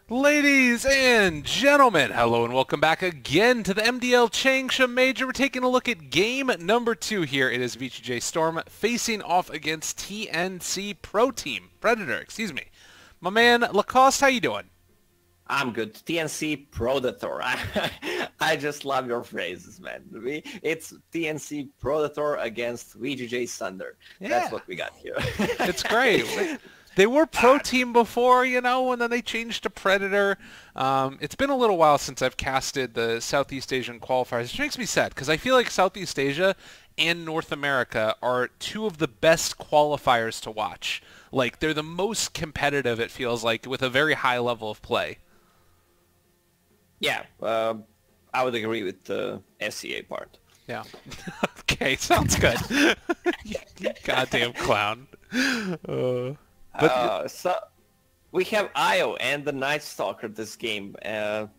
Ladies and gentlemen, hello and welcome back again to the MDL Changsha Major. We're taking a look at game number 2 here. It is VGJ.Storm facing off against TNC Predator, excuse me. My man, Lacoste, how you doing? I'm good. TNC Predator. I just love your phrases, man. It's TNC Predator against VGJ Thunder. That's Yeah, what we got here. it's great. They were Pro Team before, you know, and then they changed to Predator. It's been a little while since I've casted the Southeast Asian qualifiers, which makes me sad because I feel like Southeast Asia and North America are two of the best qualifiers to watch. Like, they're the most competitive, it feels like, with a very high level of play. Yeah, I would agree with the SCA part. Yeah. Okay, sounds good. You goddamn clown. So we have Io and the Night Stalker this game.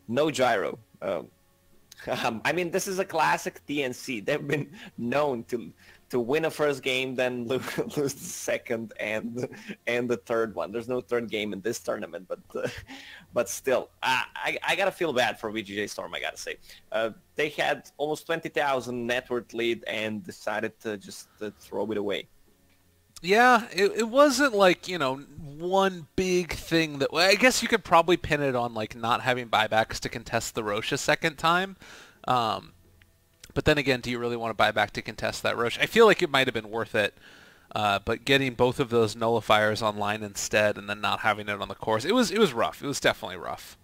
No gyro. I mean, this is a classic TNC. They've been known to win a first game, then lose the second and the third one. There's no third game in this tournament, but still, I gotta feel bad for VGJ.Storm. I gotta say, they had almost 20,000 net worth lead and decided to just throw it away. Yeah, it wasn't like, you know, one big thing that... Well, I guess you could probably pin it on, like, not having buybacks to contest the Roche a second time. But then again, do you really want to buy back to contest that Roche? I feel like it might have been worth it, but getting both of those nullifiers online instead and then not having it on the course, it was rough. It was definitely rough.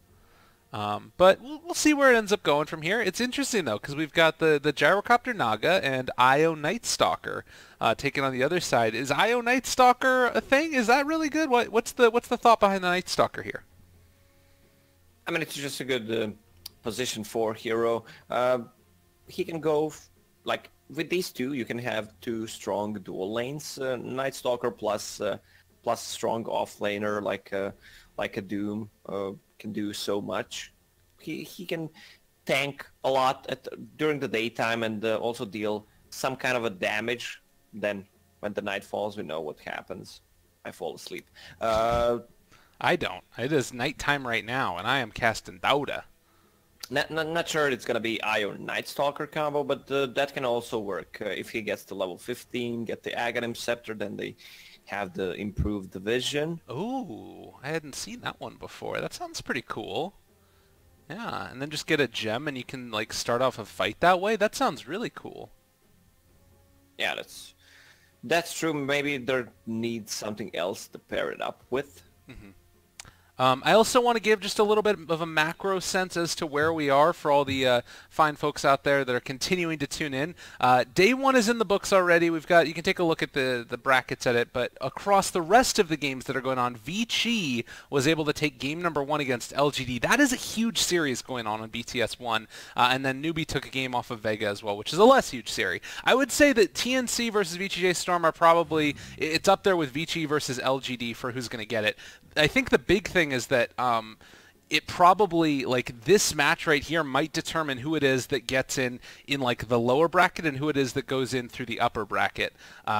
But we'll see where it ends up going from here. It's interesting, though, because we've got the Gyrocopter Naga and Io Night Stalker taking on the other side. Is Io Night Stalker a thing? Is that really good? What's the thought behind the Night Stalker here? I mean, it's just a good position for hero. He can go like with these two. You can have two strong dual lanes. Night Stalker plus strong offlaner like a Doom can do so much. He can tank a lot during the daytime and also deal some kind of a damage. Then when the night falls, we know what happens. I fall asleep. I don't. It is nighttime right now, and I am casting Dauda. Not sure it's gonna be Io Night Stalker combo, but that can also work. If he gets to level 15, get the Aghanim Scepter, then they have the improved vision. Ooh, I hadn't seen that one before. That sounds pretty cool. Yeah, and then just get a gem and you can, like, start off a fight that way? That sounds really cool. Yeah, that's true. Maybe there needs something else to pair it up with. I also want to give just a little bit of a macro sense as to where we are for all the fine folks out there that are continuing to tune in. Day 1 is in the books already. You can take a look at the brackets at it, but across the rest of the games that are going on, VG was able to take game number 1 against LGD. That is a huge series going on BTS 1, and then Newbie took a game off of Vega as well, which is a less huge series. I would say that TNC versus VGJ.Storm are probably, it's up there with VG versus LGD for who's going to get it. I think the big thing is that it probably, like, this match right here might determine who it is that gets in like the lower bracket and who it is that goes in through the upper bracket,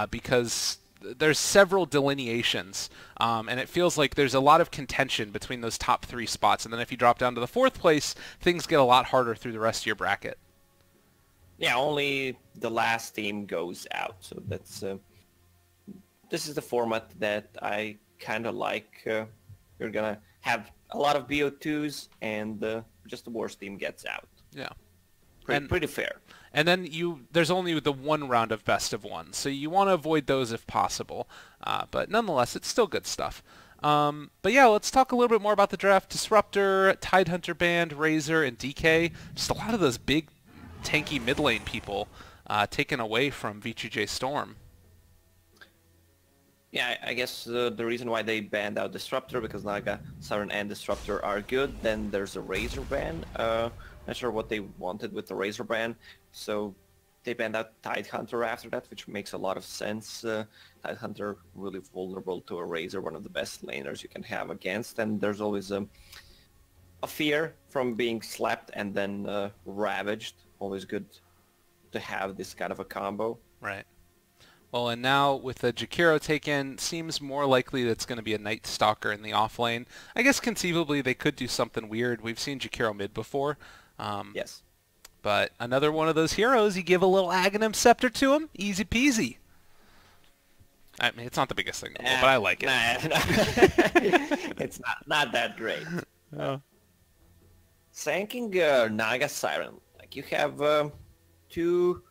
because there's several delineations, and it feels like there's a lot of contention between those top 3 spots, and then if you drop down to the 4th place, things get a lot harder through the rest of your bracket. Yeah, only the last team goes out, so that's this is the format that I kind of like. You're gonna have a lot of BO2s and just the worst team gets out. Yeah. Pretty fair. And then there's only the one round of best of one, so you want to avoid those if possible. But nonetheless, it's still good stuff. But yeah, let's talk a little bit more about the draft. Disruptor, Tidehunter Band, Razor, and DK. Just a lot of those big, tanky mid lane people taken away from VGJ.Storm. Yeah, I guess the reason why they banned out Disruptor, because Naga, Siren, and Disruptor are good. Then there's a Razor ban. Not sure what they wanted with the Razor ban, so they banned out Tidehunter after that, which makes a lot of sense. Tidehunter really vulnerable to a Razor, one of the best laners you can have against, and there's always a fear from being slapped and then ravaged. Always good to have this kind of a combo. Right. Well, and now with the Jakiro taken, seems more likely that it's going to be a Night Stalker in the off lane. I guess conceivably they could do something weird. We've seen Jakiro mid before. Yes. But another one of those heroes, you give a little Aghanim Scepter to him, easy peasy. I mean, it's not the biggest thing in the world, but I like it. It's not that great. Oh. Sanking Naga Siren. Like, you have two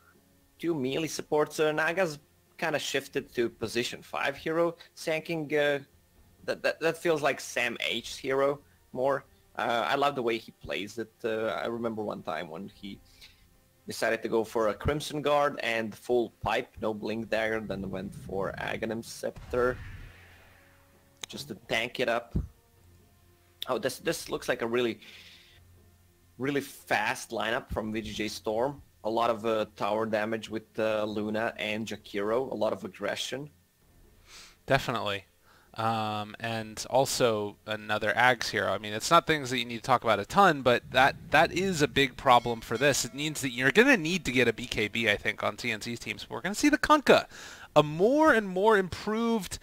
melee supports. Naga's kind of shifted to position 5 hero. Sanking, that feels like Sam H's hero more. I love the way he plays it. I remember one time when he decided to go for a Crimson Guard and full pipe, no Blink Dagger, then went for Aghanim Scepter just to tank it up. Oh, this looks like a really fast lineup from VGJ.Storm. A lot of tower damage with Luna and Jakiro, a lot of aggression. Definitely. And also another Ags hero. I mean, it's not things that you need to talk about a ton, but that is a big problem for this. It means that you're going to need to get a BKB, I think, on TNC's teams. We're going to see the Kunkka. A more and more improved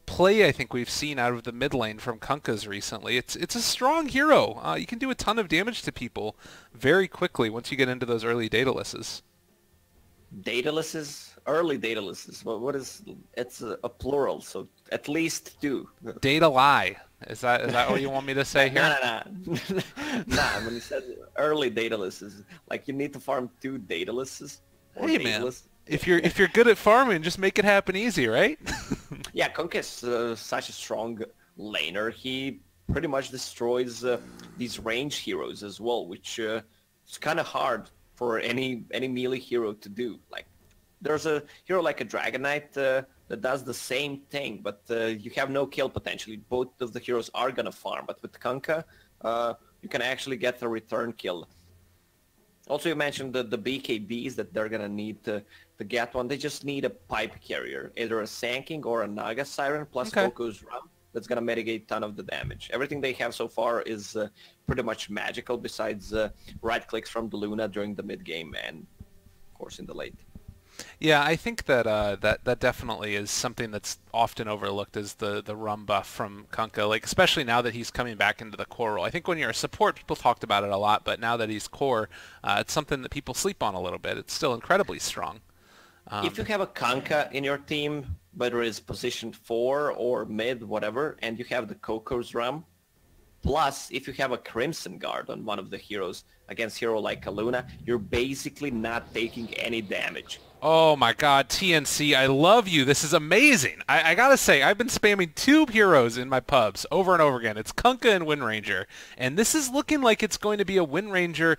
play I think we've seen out of the mid lane from Kunkkas recently. It's a strong hero. You can do a ton of damage to people very quickly once you get into those early Datalises. Datalises? Early Datalises. What is... It's a plural, so at least 2. Data lie. Is that what you want me to say here? No. Nah, when you said early Datalises, like you need to farm 2 Datalises. Hey man, if you're good at farming, just make it happen easy, right? Yeah, Kunkka is such a strong laner. He pretty much destroys these range heroes as well, which is kind of hard for any melee hero to do. Like, there's a hero like a Dragon Knight that does the same thing, but you have no kill potentially. Both of the heroes are gonna farm, but with Kunkka, you can actually get a return kill. Also, you mentioned the BKBs that they're gonna need to get one. They just need a pipe carrier, either a Sanking or a Naga Siren plus Coco's Rum. That's gonna mitigate a ton of the damage. Everything they have so far is pretty much magical, besides right clicks from the Luna during the mid game and, of course, in the late. Yeah, I think that that definitely is something that's often overlooked, is the rum buff from Kunkka, like especially now that he's coming back into the core role. I think when you're a support, people talked about it a lot, but now that he's core, it's something that people sleep on a little bit. It's still incredibly strong. If you have a Kunkka in your team, whether it's position 4 or mid, whatever, and you have the Coco's Rum, plus if you have a Crimson Guard on one of the heroes against hero like Luna, you're basically not taking any damage. Oh my god, TNC, I love you. This is amazing. I gotta say, I've been spamming 2 heroes in my pubs over and over again. It's Kunkka and Windranger. And this is looking like it's going to be a Windranger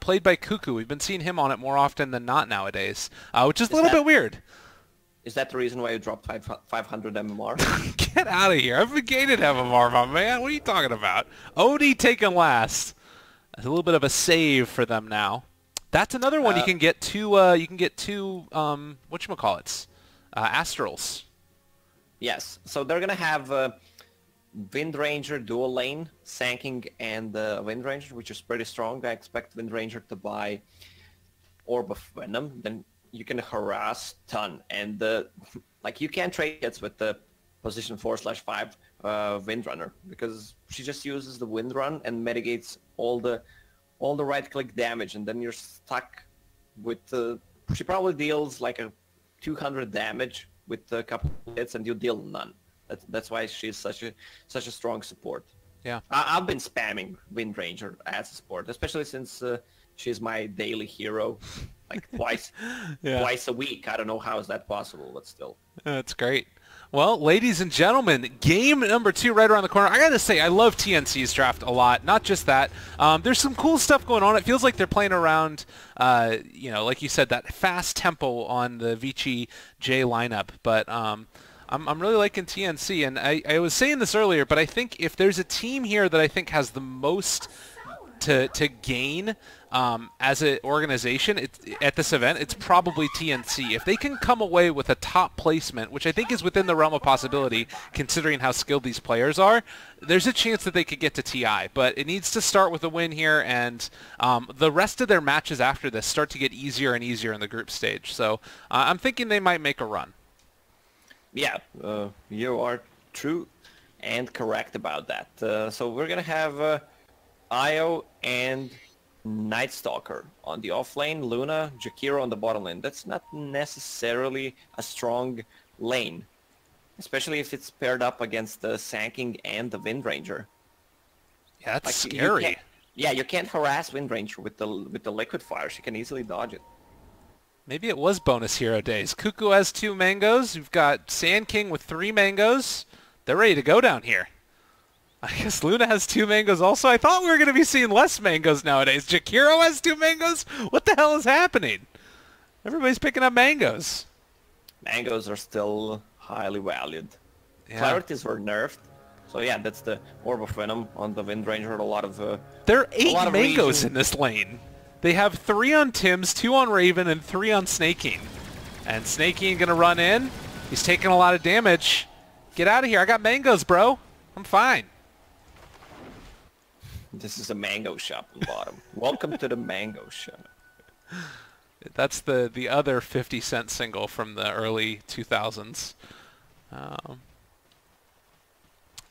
played by Cuckoo. We've been seeing him on it more often than not nowadays, which is a little bit weird. Is that the reason why you dropped 500 MMR? Get out of here. I've been gaining MMR, my man. What are you talking about? OD taken last. A little bit of a save for them now. That's another one. You can get two whatchamacallits, Astrals. Yes. So they're gonna have Windranger dual lane, Sanking and Windranger, which is pretty strong. I expect Windranger to buy Orb of Venom. Then you can harass ton, and like you can't trade hits with the position 4/5 Windrunner, because she just uses the Windrun and mitigates all the right click damage, and then you're stuck with she probably deals like a 200 damage with a couple of hits, and you deal none. That's why she's such a strong support. Yeah, I've been spamming Windranger as a support, especially since she's my daily hero, like twice a week. I don't know how is that possible, but still. That's great. Well, ladies and gentlemen, game number 2 right around the corner. I gotta say, I love TNC's draft a lot. Not just that. There's some cool stuff going on. It feels like they're playing around, like you said, that fast tempo on the VGJ lineup. But I'm really liking TNC, and I was saying this earlier, but I think if there's a team here that I think has the most to gain as an organization, at this event, it's probably TNC. If they can come away with a top placement, which I think is within the realm of possibility, considering how skilled these players are, there's a chance that they could get to TI. But it needs to start with a win here, and the rest of their matches after this start to get easier and easier in the group stage. So I'm thinking they might make a run. Yeah, you are true and correct about that. So we're going to have Io and Night Stalker on the off lane, Luna, Jakiro on the bottom lane. That's not necessarily a strong lane, especially if it's paired up against the Sanking and the Wind Ranger. Yeah, that's scary. You can't harass Wind Ranger with the liquid fire. She can easily dodge it. Maybe it was bonus hero days. Cuckoo has 2 mangoes. We've got Sand King with 3 mangoes. They're ready to go down here. I guess Luna has 2 mangoes also. I thought we were going to be seeing less mangoes nowadays. Jakiro has 2 mangoes? What the hell is happening? Everybody's picking up mangoes. Mangoes are still highly valued. Yeah. Clarities were nerfed. So yeah, that's the Orb of Venom on the Wind Ranger. A lot of there are 8 mangoes in this lane. They have 3 on Tim's, 2 on Raven, and 3 on Snaking. And Snaking going to run in. He's taking a lot of damage. Get out of here. I got mangoes, bro. I'm fine. This is a mango shop on the bottom. Welcome to the mango shop. That's the other 50-cent single from the early 2000s. A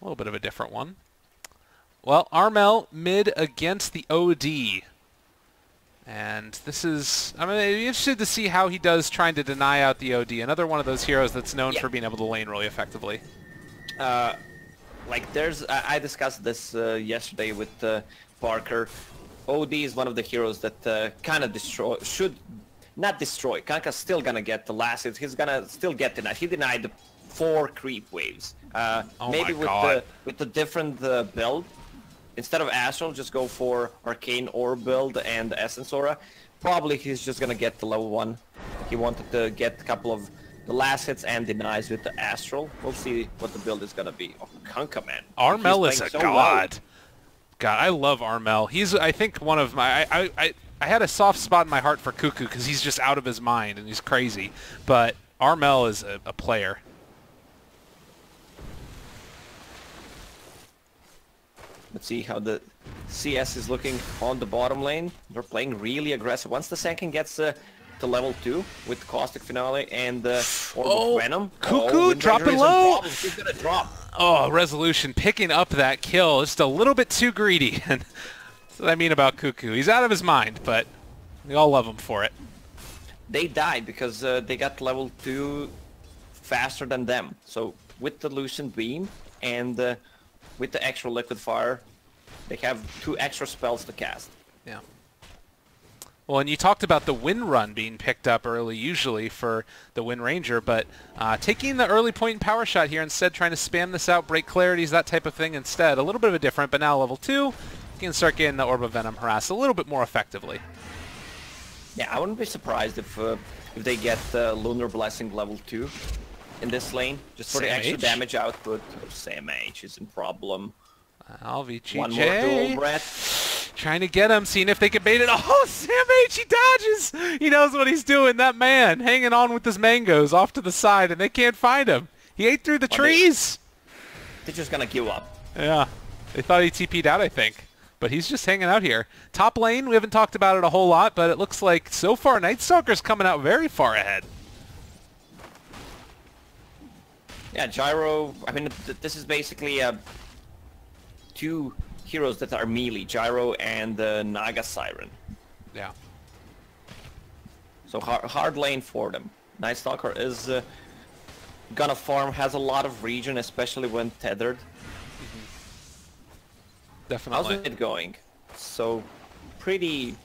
little bit of a different one. Well, Armel mid against the OD. And this is... I'm interested to see how he does trying to deny out the OD. Another one of those heroes that's known for being able to lane really effectively. Like there's, I discussed this yesterday with Parker. OD is one of the heroes that kind of should not destroy. Kanka's still gonna get the last hit. He's gonna still get denied. He denied the 4 creep waves. Maybe with the different build, instead of Astral, just go for Arcane Orb build and Essence Aura. Probably he's just gonna get the level 1. He wanted to get a couple of the last hits and denies with the Astral. We'll see what the build is gonna be. Oh, Kanka, man. Armel is a god. God, I love Armel. He's, I think, one of my... I had a soft spot in my heart for Cuckoo because he's just out of his mind and he's crazy. But Armel is a player. Let's see how the CS is looking on the bottom lane. They're playing really aggressive. Once the second gets to level 2 with Caustic Finale and Orb of Venom. Cuckoo dropping low. He's gonna drop. Oh, Resolution picking up that kill. Just a little bit too greedy. And that's what I mean about Cuckoo. He's out of his mind, but we all love him for it. They died because they got level 2 faster than them. So with the Lucent Beam and with the extra Liquid Fire, they have 2 extra spells to cast. Yeah. Well, and you talked about the Wind Run being picked up early, usually for the Wind Ranger, but taking the early point and power shot here instead, trying to spam this out, break clarities, that type of thing instead. A little bit of a different, but now level 2, you can start getting the Orb of Venom harassed a little bit more effectively. Yeah, I wouldn't be surprised if they get Lunar Blessing level 2 in this lane, just for the extra damage output. Sam H isn't a problem. VGJ. One more dual breath. Trying to get him, seeing if they can bait it. Oh, Sam H, he dodges! He knows what he's doing. That man hanging on with his mangoes off to the side, and they can't find him. He ate through the trees. They're just gonna give up. Yeah, they thought he TP'd out, I think. But he's just hanging out here. Top lane, we haven't talked about it a whole lot, but it looks like so far Night Stalker's coming out very far ahead. Yeah, Gyro, I mean, this is basically 2 heroes that are melee, Gyro and Naga Siren. Yeah. So hard lane for them. Night Stalker is gonna farm, has a lot of regen, especially when tethered. Definitely. How's it going? So pretty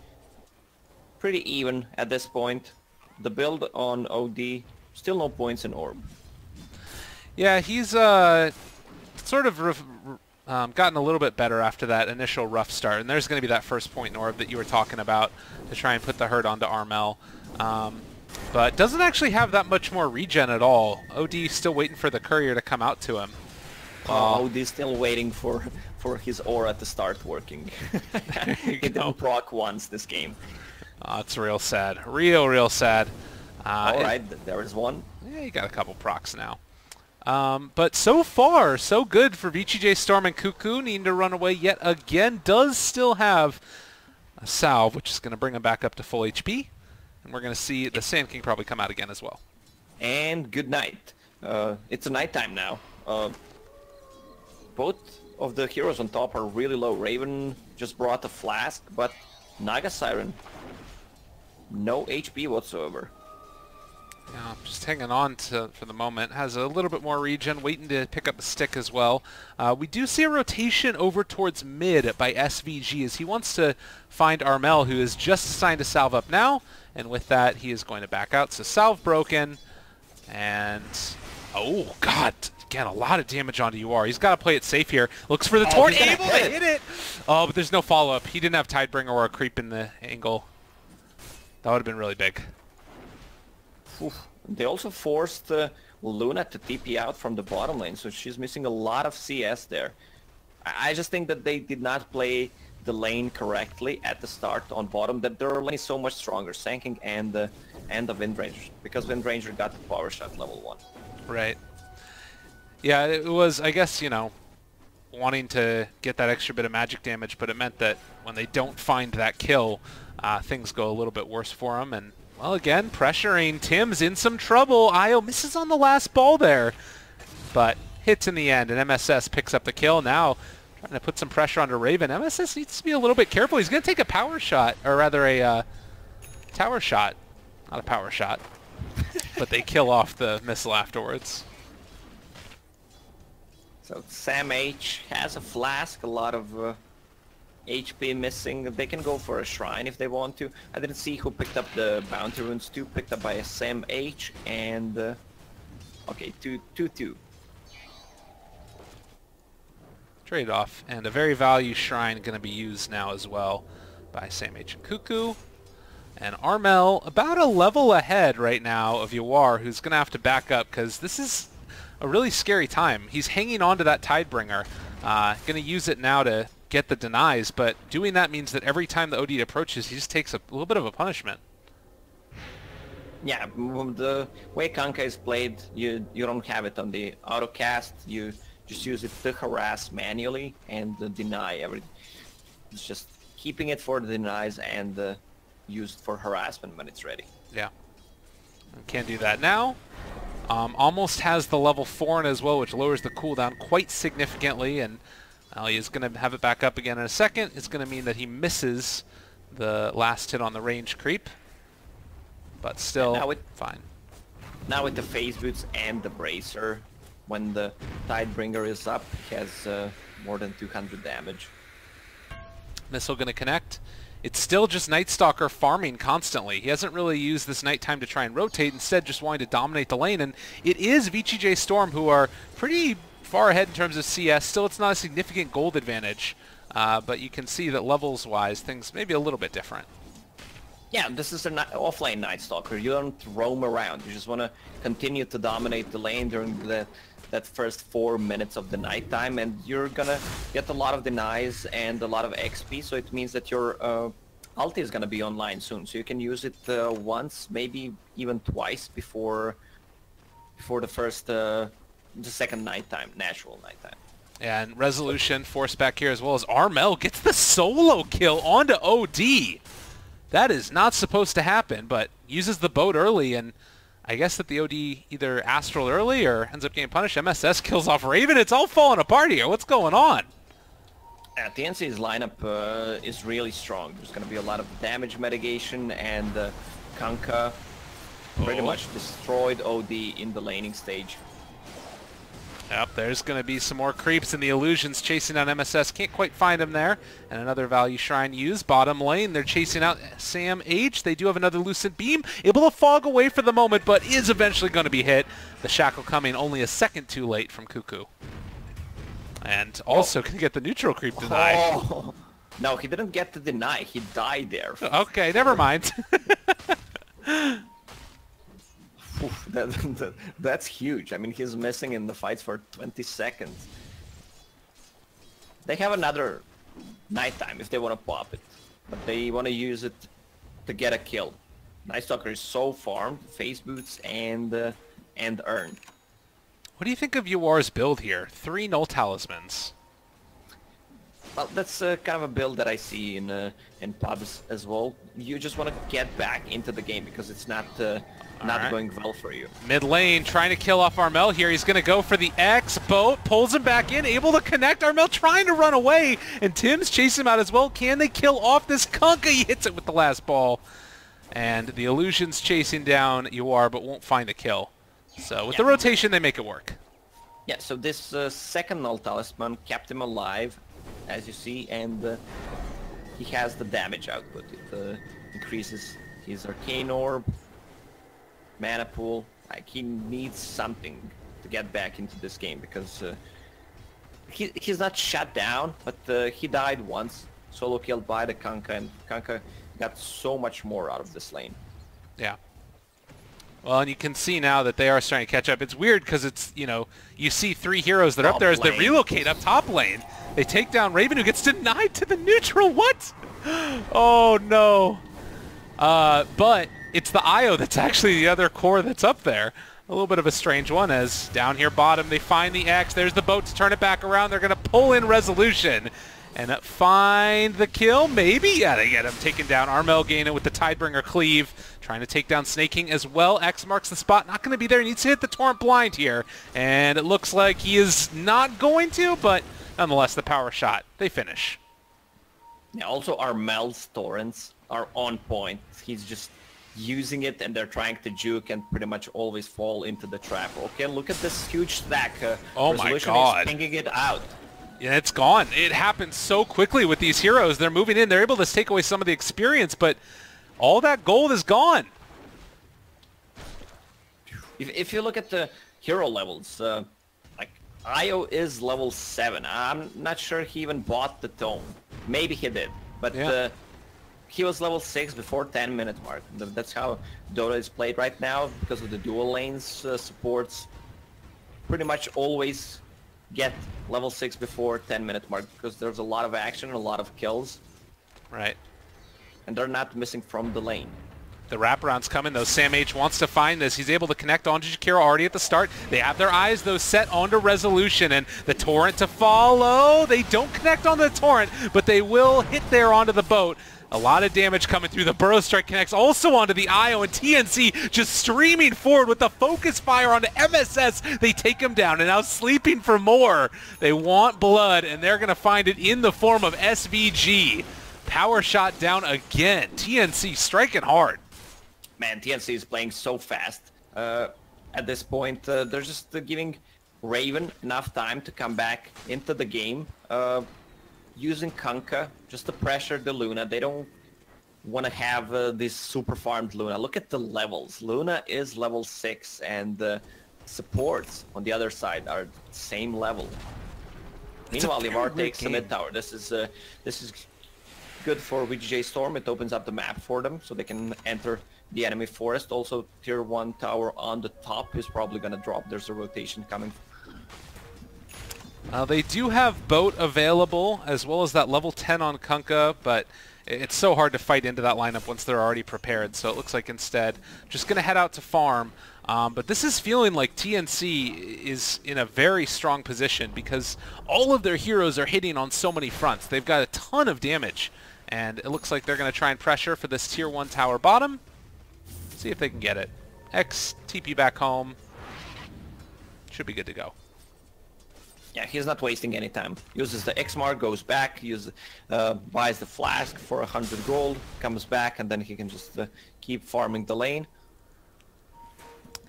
even at this point. The build on OD, still no points in Orb. Yeah, he's sort of gotten a little bit better after that initial rough start, and there's going to be that first point in Orb that you were talking about to try and put the hurt onto Armel. But doesn't actually have that much more regen at all. OD still waiting for the courier to come out to him. Oh, he's still waiting for his aura to start working. He didn't proc once this game. Oh, it's real sad. Real sad. Alright, there is one. Yeah, you got a couple procs now. But so far, so good for VGJ.Storm and Cuckoo. Needing to run away yet again. Does still have a salve, which is going to bring him back up to full HP. And we're going to see the Sand King probably come out again as well. And good night. It's a nighttime now. Both of the heroes on top are really low. Raven just brought a flask, but Naga Siren, no HP whatsoever. Yeah, just hanging on for the moment. Has a little bit more regen, waiting to pick up a stick as well. We do see a rotation over towards mid by SVG as he wants to find Armel, who is just assigned to salve up now. And with that, he is going to back out. So salve broken. And, oh, God. Again, a lot of damage onto UR. He's got to play it safe here. Looks for the taunt, able to hit it. Oh, but there's no follow-up. He didn't have Tidebringer or a creep in the angle. That would have been really big. Oof. They also forced Luna to TP out from the bottom lane, so she's missing a lot of CS there. I just think that they did not play the lane correctly at the start on bottom, that their lane is so much stronger, Sand King and the Wind Ranger, because Wind Ranger got the power shot level 1. Right. Yeah, it was, I guess, you know, wanting to get that extra bit of magic damage, but it meant that when they don't find that kill, things go a little bit worse for them. And, well, again, pressuring. Tim's in some trouble. Io misses on the last ball there, but hits in the end, and MSS picks up the kill. Now trying to put some pressure onto Raven. MSS needs to be a little bit careful. He's going to take a power shot, or rather a tower shot. Not a power shot, but they kill off the missile afterwards. So Sam H has a flask, a lot of HP missing. They can go for a shrine if they want to. I didn't see who picked up the bounty runes too. Picked up by Sam H and okay, 2-2. Trade off, and a very value shrine going to be used now as well by Sam H and Cuckoo. And Armel about a level ahead right now of Yawar, who's going to have to back up because this is a really scary time. He's hanging on to that Tidebringer. Going to use it now to get the denies, but doing that means that every time the OD approaches, he just takes a little bit of a punishment. Yeah, the way Kanka is played, you don't have it on the auto cast. You just use it to harass manually and deny everything. It's just keeping it for the denies and used for harassment when it's ready. Yeah, can't do that now. Almost has the level 4 as well, which lowers the cooldown quite significantly, and he is going to have it back up again in a second. It's going to mean that he misses the last hit on the range creep, but still fine. Now with the phase boots and the bracer, when the Tidebringer is up, he has more than 200 damage. Missile going to connect. It's still just Night Stalker farming constantly. He hasn't really used this nighttime to try and rotate, instead just wanting to dominate the lane. And it is VGJ.Storm who are pretty far ahead in terms of CS. Still, it's not a significant gold advantage, but you can see that levels-wise, things may be a little bit different. Yeah, this is an offlane Night Stalker. You don't roam around. You just want to continue to dominate the lane during that first 4 minutes of the nighttime, and you're gonna get a lot of denies and a lot of XP, so it means that your ulti is gonna be online soon, so you can use it once, maybe even twice before the second nighttime, natural nighttime. And Resolution forced back here as well as Armel gets the solo kill onto OD. That is not supposed to happen, but uses the boat early, and I guess that the OD either astral early or ends up getting punished. MSS kills off Raven. It's all falling apart here. What's going on? TNC's lineup is really strong. There's going to be a lot of damage mitigation, and Kanka pretty much destroyed OD in the laning stage. Yep, there's going to be some more creeps, and the illusions chasing down MSS. Can't quite find him there. And another value shrine used. Bottom lane, they're chasing out Sam H. They do have another Lucent Beam. Able to fog away for the moment, but is eventually going to be hit. The shackle coming only a second too late from Cuckoo. And also going to get the neutral creep denied. Oh. No, he didn't get the deny. He died there. Okay, never mind. That's huge. I mean, he's missing in the fights for 20 seconds. They have another nighttime if they want to pop it, but they want to use it to get a kill. Night Stalker is so farmed, face boots and Urn. What do you think of UR's build here? 3 null talismans. Well, that's kind of a build that I see in pubs as well. You just want to get back into the game because it's not going well for you. Mid lane trying to kill off Armel here. He's going to go for the X. Boat pulls him back in, able to connect. Armel trying to run away, and Tim's chasing him out as well. Can they kill off this Kunkka? He hits it with the last ball. And the Illusion's chasing down UR, but won't find a kill. So with the rotation, they make it work. Yeah, so this second null talisman kept him alive, as you see, and he has the damage output. It increases his arcane orb, mana pool. Like, he needs something to get back into this game because he's not shut down, but he died once, solo killed by the Kunkka, and Kunkka got so much more out of this lane. Yeah. Well, and you can see now that they are starting to catch up. It's weird because it's, you know, you see 3 heroes that are up there as they relocate up top lane. They take down Raven, who gets denied to the neutral. What? Oh, no. But it's the Io that's actually the other core that's up there. A little bit of a strange one, as down here bottom they find the X. There's the boat to turn it back around. They're going to pull in Resolution and find the kill. Maybe? Yeah, they get him taken down. Armel gain it with the Tidebringer cleave. Trying to take down Snake King as well. X marks the spot. Not going to be there. He needs to hit the Torrent blind here. And it looks like he is not going to, but nonetheless, the power shot. They finish. Yeah, also Armel's Torrents are on point. He's just using it, and they're trying to juke and pretty much always fall into the trap. Okay, look at this huge stack. Oh my God. Is pinging it out. Yeah, it's gone. It happens so quickly with these heroes. They're moving in. They're able to take away some of the experience, but all that gold is gone. If you look at the hero levels, like Io is level 7. I'm not sure he even bought the tome. Maybe he did, but he was level 6 before 10-minute mark. That's how Dota is played right now because of the dual lanes supports. Pretty much always get level 6 before 10-minute mark because there's a lot of action and a lot of kills. Right. And they're not missing from the lane. The wraparound's coming, though. Sam H wants to find this. He's able to connect onto Jakiro already at the start. They have their eyes, though, set onto Resolution, and the Torrent to follow. They don't connect on the Torrent, but they will hit there onto the boat. A lot of damage coming through. The Burrow Strike connects also onto the Io, and TNC just streaming forward with the focus fire onto MSS. They take him down, and now sleeping for more. They want blood, and they're going to find it in the form of SVG. Power shot down again. TNC striking hard. Man, TNC is playing so fast. At this point, they're just giving Raven enough time to come back into the game. Using Kunkka just to pressure the Luna. They don't want to have this super farmed Luna. Look at the levels. Luna is level 6, and the supports on the other side are same level. Meanwhile, Livar takes the mid tower. This is good for VGJ.Storm. It opens up the map for them so they can enter the enemy forest. Also, tier 1 tower on the top is probably going to drop. There's a rotation coming. They do have boat available, as well as that level 10 on Kunkka, but it's so hard to fight into that lineup once they're already prepared. So it looks like instead, just going to head out to farm. But this is feeling like TNC is in a very strong position because all of their heroes are hitting on so many fronts. They've got a ton of damage, and it looks like they're going to try and pressure for this tier 1 tower bottom. See if they can get it. X, TP back home. Should be good to go. Yeah, he's not wasting any time. Uses the X mark, goes back, buys the flask for 100 gold, comes back, and then he can just keep farming the lane.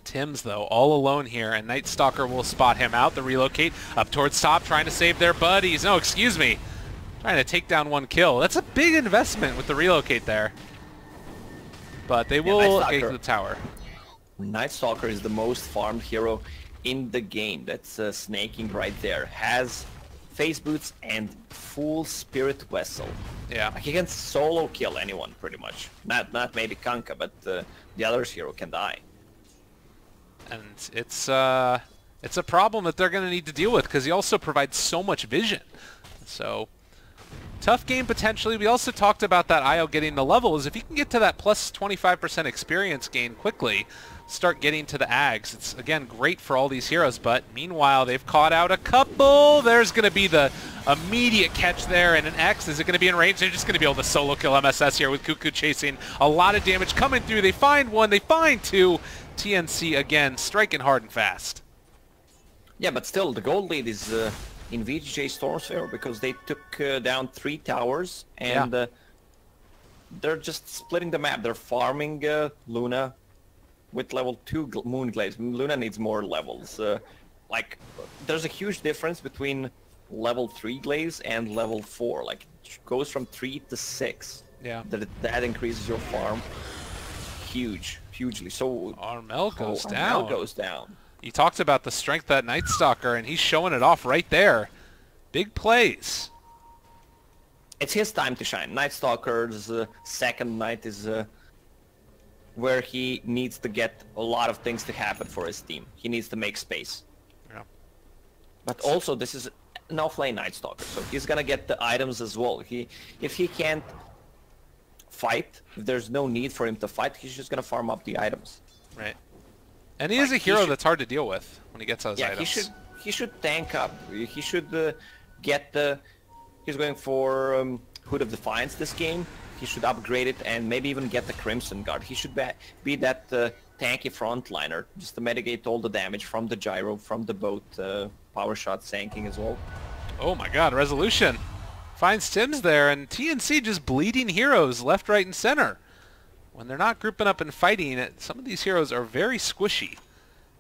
Tim's, though, all alone here, and Night Stalker will spot him out. The relocate up towards top, trying to save their buddies. No, excuse me. Trying to take down 1 kill. That's a big investment with the relocate there. But they will get to the tower. Night Stalker is the most farmed hero in the game. That's snaking right there. Has face boots and full spirit vessel. Yeah. He can solo kill anyone pretty much. Not maybe Kunkka, but the other hero can die. And it's a problem that they're going to need to deal with because he also provides so much vision. So tough game potentially. We also talked about that IO getting the levels. If you can get to that plus 25% experience gain quickly, start getting to the Ags. It's, again, great for all these heroes, but meanwhile, they've caught out a couple. There's going to be the immediate catch there, and an X. Is it going to be in range? They're just going to be able to solo kill MSS here with Cuckoo chasing a lot of damage coming through. They find one. They find two. TNC, again, striking hard and fast. Yeah, but still, the gold lead is in VGJ.Storm's favor because they took down 3 towers, and they're just splitting the map. They're farming Luna with level 2 Moon Glaives. Luna needs more levels. Like, there's a huge difference between level 3 Glaives and level 4. Like, it goes from 3 to 6. Yeah. That increases your farm hugely. So Armel goes down. Armel goes down. You talked about the strength of that Night Stalker, and he's showing it off right there. Big plays. It's his time to shine. Night Stalker's second night is where he needs to get a lot of things to happen for his team. He needs to make space. Yeah. But also, this is an offlane Night Stalker, so he's gonna get the items as well. If he can't fight, if there's no need for him to fight, he's just gonna farm up the items. Right. And he is a hero that's hard to deal with when he gets those items. Yeah, he should tank up. He should get the... He's going for Hood of Defiance this game. He should upgrade it and maybe even get the Crimson Guard. He should be that tanky frontliner, just to mitigate all the damage from the gyro, from the boat, power shot tanking as well. Oh my god, Resolution finds Tims there, and TNC just bleeding heroes left, right, and center. When they're not grouping up and fighting, some of these heroes are very squishy.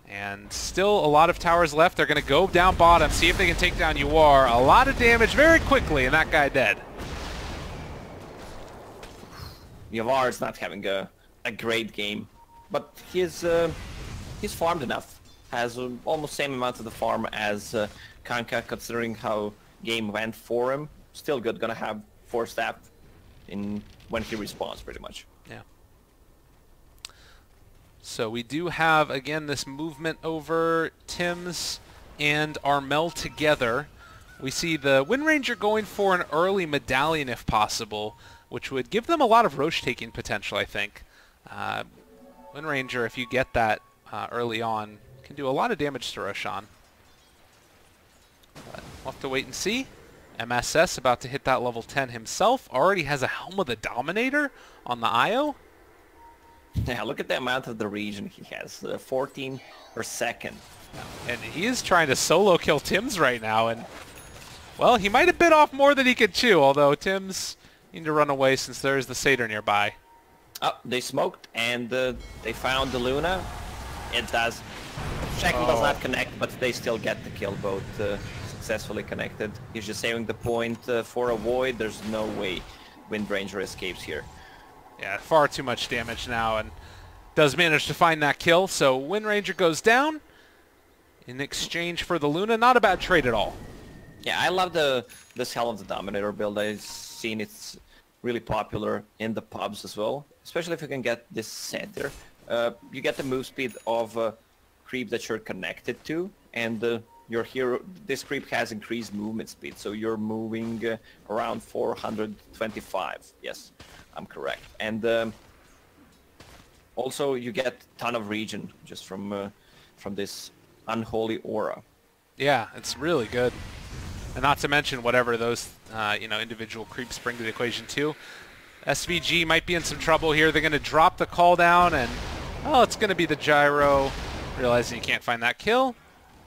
And still a lot of towers left. They're going to go down bottom, see if they can take down Yuar. A lot of damage very quickly, and that guy dead. Yuar is not having a great game, but he's farmed enough. Has almost same amount of the farm as Kanka, considering how game went for him. Still good, gonna have 4 staff when he respawns, pretty much. Yeah. So we do have, again, this movement over Tims and Armel together. We see the Wind Ranger going for an early medallion if possible, which would give them a lot of Roche taking potential, I think. Wind Ranger, if you get that early on, can do a lot of damage to Roshan. But we'll have to wait and see. MSS about to hit that level 10 himself. Already has a Helm of the Dominator on the IO. Yeah, look at the amount of the region he has. 14 per second. And he is trying to solo kill Tims right now. And, well, he might have bit off more than he could chew, although Tims need to run away since there is the Satyr nearby. Oh, they smoked, and they found the Luna. It does. Shackle does not connect, but they still get the kill, both successfully connected. He's just saving the point for a void. There's no way Wind Ranger escapes here. Yeah, far too much damage now, and does manage to find that kill. So Wind Ranger goes down in exchange for the Luna. Not a bad trade at all. Yeah, I love this Helm of the Dominator build. I've seen it's really popular in the pubs as well, especially if you can get this Satyr. You get the move speed of a creep that you're connected to, and your hero, this creep has increased movement speed, so you're moving around 425. Yes, I'm correct. And also you get a ton of regen just from this unholy aura. Yeah, it's really good. And not to mention whatever those individual creeps bring to the equation too. SVG might be in some trouble here. They're going to drop the call down, and it's going to be the gyro. Realizing you can't find that kill.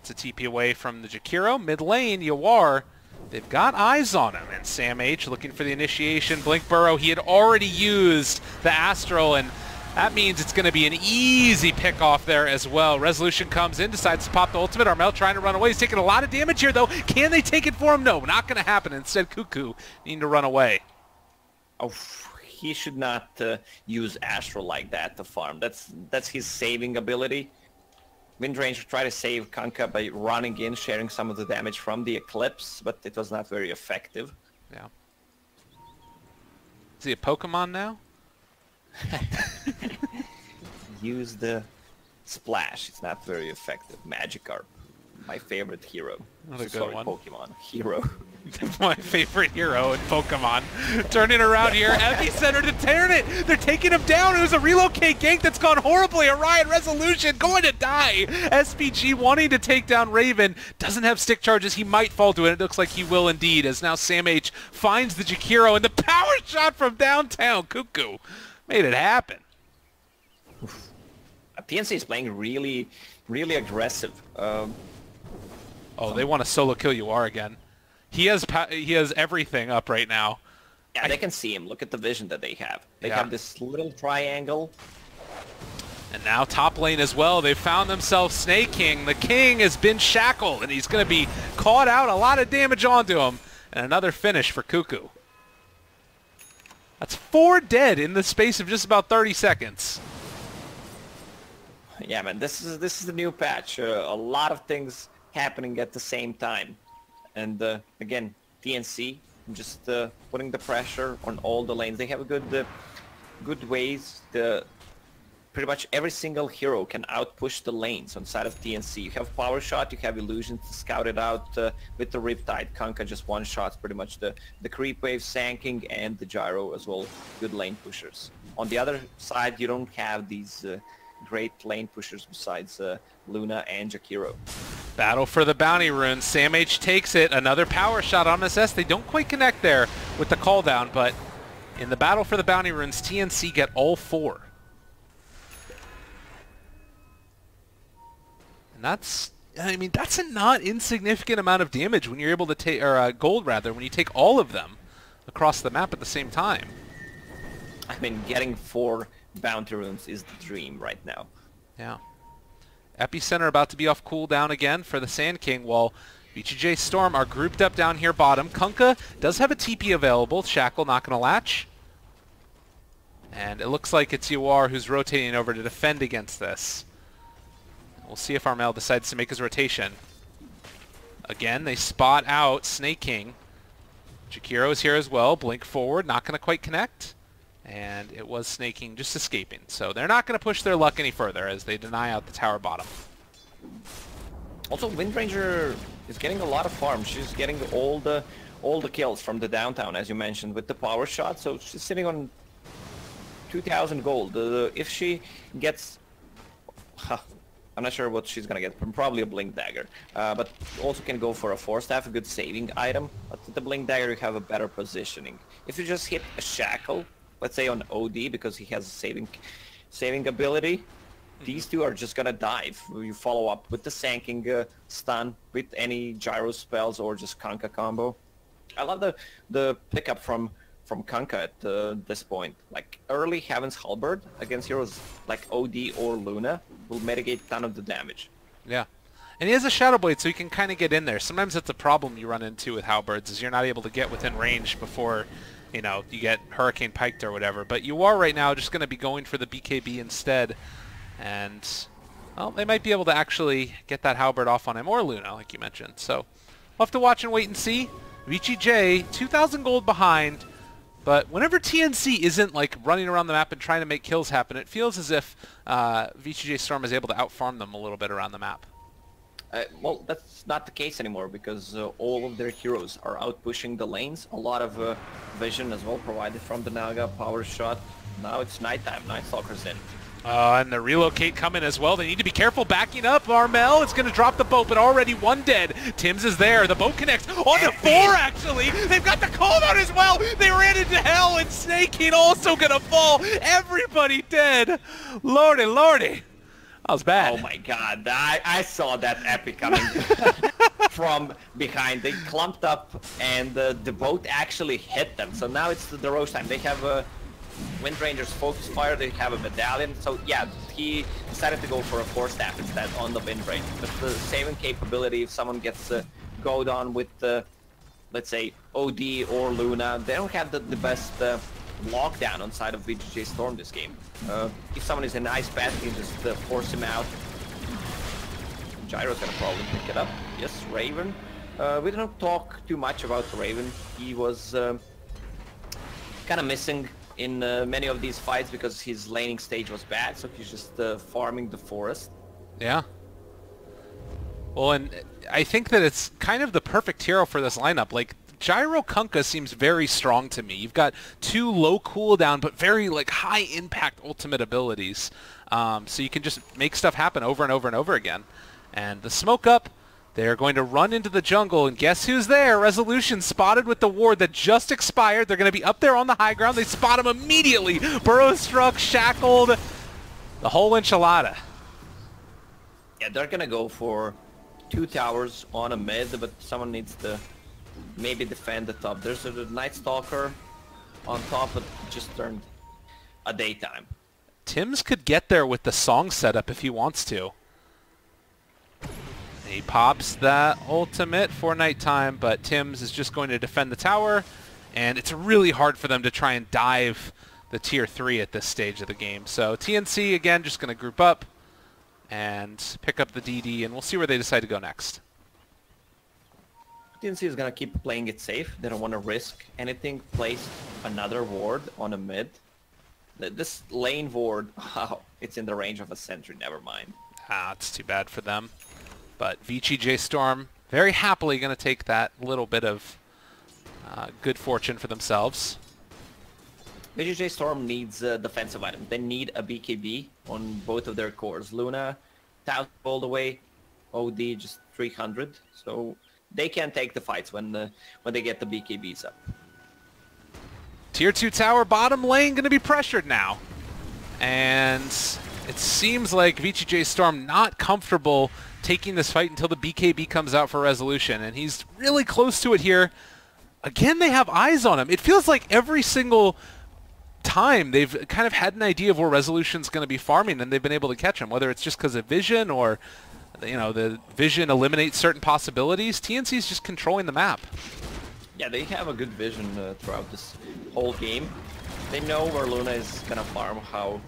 It's a TP away from the Jakiro. Mid lane, Yuar, they've got eyes on him. And Sam H looking for the initiation. Blink Burrow, he had already used the Astral, and that means it's going to be an easy pick off there as well. Resolution comes in, decides to pop the ultimate. Armel trying to run away. He's taking a lot of damage here, though. Can they take it for him? No, not going to happen. Instead, Cuckoo needing to run away. Oh, he should not use Astral like that to farm. That's his saving ability. Wind Ranger tried to save Kanka by running in, sharing some of the damage from the Eclipse, but it was not very effective. Yeah. Is he a Pokemon now? Use the Splash. It's not very effective. Magikarp. My favorite hero. Not a good Sorry, one. Pokemon. Hero. My favorite hero in Pokemon. Turning around here, Epicenter to turn it. They're taking him down. It was a relocate gank that's gone horribly. Orion Resolution going to die. SPG wanting to take down Raven. Doesn't have stick charges. He might fall to it. It looks like he will indeed, as now Sam H finds the Jakiro, and the power shot from downtown. Cuckoo made it happen. TNC is playing really, really aggressive. Oh, they want to solo kill UR again. He has everything up right now. Yeah, they can see him. Look at the vision that they have. They Yeah. have this little triangle. And now top lane as well. They found themselves Snake King. The King has been shackled, and he's going to be caught out. A lot of damage onto him. And another finish for Cuckoo. That's 4 dead in the space of just about 30 seconds. Yeah, man, this is the new patch. A lot of things happening at the same time. And again, TNC just putting the pressure on all the lanes. They have a good ways. Pretty much every single hero can outpush the lanes on side of TNC. You have Power Shot, you have Illusion to scout it out with the Riptide. Kanka just one-shots pretty much the Creep Wave, Sanking, and the Gyro as well. Good lane pushers. On the other side, you don't have these great lane pushers besides Luna and Jakiro. Battle for the bounty rune. Sam H takes it. Another power shot on SS. They don't quite connect there with the call down, but in the battle for the bounty runes, TNC get all 4. And that's, I mean, that's a not insignificant amount of damage when you're able to take, or gold rather, when you take all of them across the map at the same time. I mean, getting 4 bounty runes is the dream right now. Yeah. Epicenter about to be off cooldown again for the Sand King, while VGJ.Storm are grouped up down here bottom. Kunkka does have a TP available. Shackle not going to latch. And it looks like it's UR who's rotating over to defend against this. We'll see if Armel decides to make his rotation. Again, they spot out Snake King. Jakiro is here as well. Blink forward, not going to quite connect. And it was Snake King just escaping. So they're not going to push their luck any further as they deny out the tower bottom. Also, Windranger is getting a lot of farm. She's getting all the kills from the downtown, as you mentioned, with the power shot. So she's sitting on 2,000 gold. If she gets... I'm not sure what she's going to get. Probably a Blink Dagger. But also can go for a Force Staff, a good saving item. But with the Blink Dagger, you have a better positioning. If you just hit a Shackle, let's say on OD, because he has a saving ability, these two are just gonna dive. You follow up with the Sanking stun, with any Gyro spells, or just Kanka combo. I love the pickup from Kanka at this point. Like, early Heaven's Halberd against heroes like OD or Luna will mitigate a ton of the damage. Yeah. And he has a Shadow Blade, so he can kind of get in there. Sometimes that's a problem you run into with Halberds, is you're not able to get within range before, you know, you get Hurricane Piked or whatever. But you are right now just going to be going for the BKB instead. And, well, they might be able to actually get that Halberd off on him, or Luna, like you mentioned. So we'll have to watch and wait and see. VGJ, 2,000 gold behind. But whenever TNC isn't like running around the map and trying to make kills happen, it feels as if VGJ.Storm is able to outfarm them a little bit around the map. Well, that's not the case anymore, because all of their heroes are out pushing the lanes. A lot of vision as well provided from the Naga power shot. Now it's nighttime. Night Stalker's in. And the relocate coming as well. They need to be careful backing up. Armel is going to drop the boat, but already 1 dead. Tims is there. The boat connects on the 4, actually. They've got the call out as well. They ran into hell, and Snake King also going to fall. Everybody dead. Lordy, lordy. That was bad. Oh my god, I saw that epic coming from behind. They clumped up, and the boat actually hit them. So now it's the Roche time. They have Windranger's Focus Fire, they have a Medallion. So yeah, he decided to go for a Force Staff instead on the Windranger. But the saving capability, if someone gets goad on with, let's say, OD or Luna, they don't have the best lockdown on side of VGJ.Storm this game. If someone is in Ice Path, you can just force him out. Gyro's gonna probably pick it up. Yes, Raven. We don't talk too much about Raven. He was kind of missing in many of these fights because his laning stage was bad, so he's just farming the forest. Yeah. Well, and I think that it's kind of the perfect hero for this lineup. Like, Gyro Kunkka seems very strong to me. You've got 2 low cooldown but very like high impact ultimate abilities. So you can just make stuff happen over and over and over again. And the smoke up, they're going to run into the jungle, and guess who's there? Resolution spotted with the ward that just expired. They're going to be up there on the high ground. They spot him immediately. Burrow struck, shackled, the whole enchilada. Yeah, they're going to go for 2 towers on a mid, but someone needs to maybe defend the top. There's a Night Stalker on top, but just turned a daytime. Tims could get there with the song setup if he wants to. He pops that ultimate for nighttime, but Tims is just going to defend the tower, and it's really hard for them to try and dive the tier 3 at this stage of the game. So TNC, again, just going to group up and pick up the DD, and we'll see where they decide to go next. TNC is going to keep playing it safe. They don't want to risk anything. Place another ward on a mid. This lane ward, wow, it's in the range of a sentry, never mind. Ah, it's too bad for them. But VGJ.Storm very happily going to take that little bit of good fortune for themselves. VGJ.Storm needs a defensive item. They need a BKB on both of their cores. Luna, 1000 all the way. OD just 300. So they can take the fights when they get the BKBs up. Tier 2 tower bottom lane going to be pressured now. And it seems like VGJ.Storm not comfortable taking this fight until the BKB comes out for resolution. And he's really close to it here. Again, they have eyes on him. It feels like every single time they've kind of had an idea of where resolution's going to be farming, and they've been able to catch him, whether it's just because of vision or, you know, the vision eliminates certain possibilities. TNC's just controlling the map. Yeah, they have a good vision throughout this whole game. They know where Luna is gonna farm, how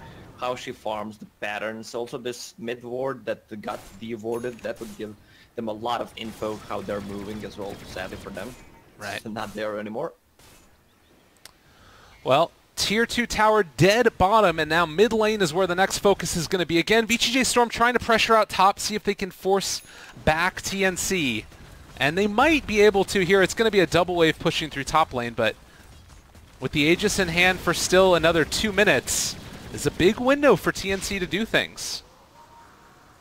she farms, the patterns. Also this mid ward that got de-warded, that would give them a lot of info how they're moving as well, sadly for them. Right. It's not there anymore. Well, Tier 2 tower dead bottom, and now mid lane is where the next focus is going to be. Again, VGJ.Storm trying to pressure out top, see if they can force back TNC. And they might be able to here. It's going to be a double wave pushing through top lane, but with the Aegis in hand for still another 2 minutes, is a big window for TNC to do things.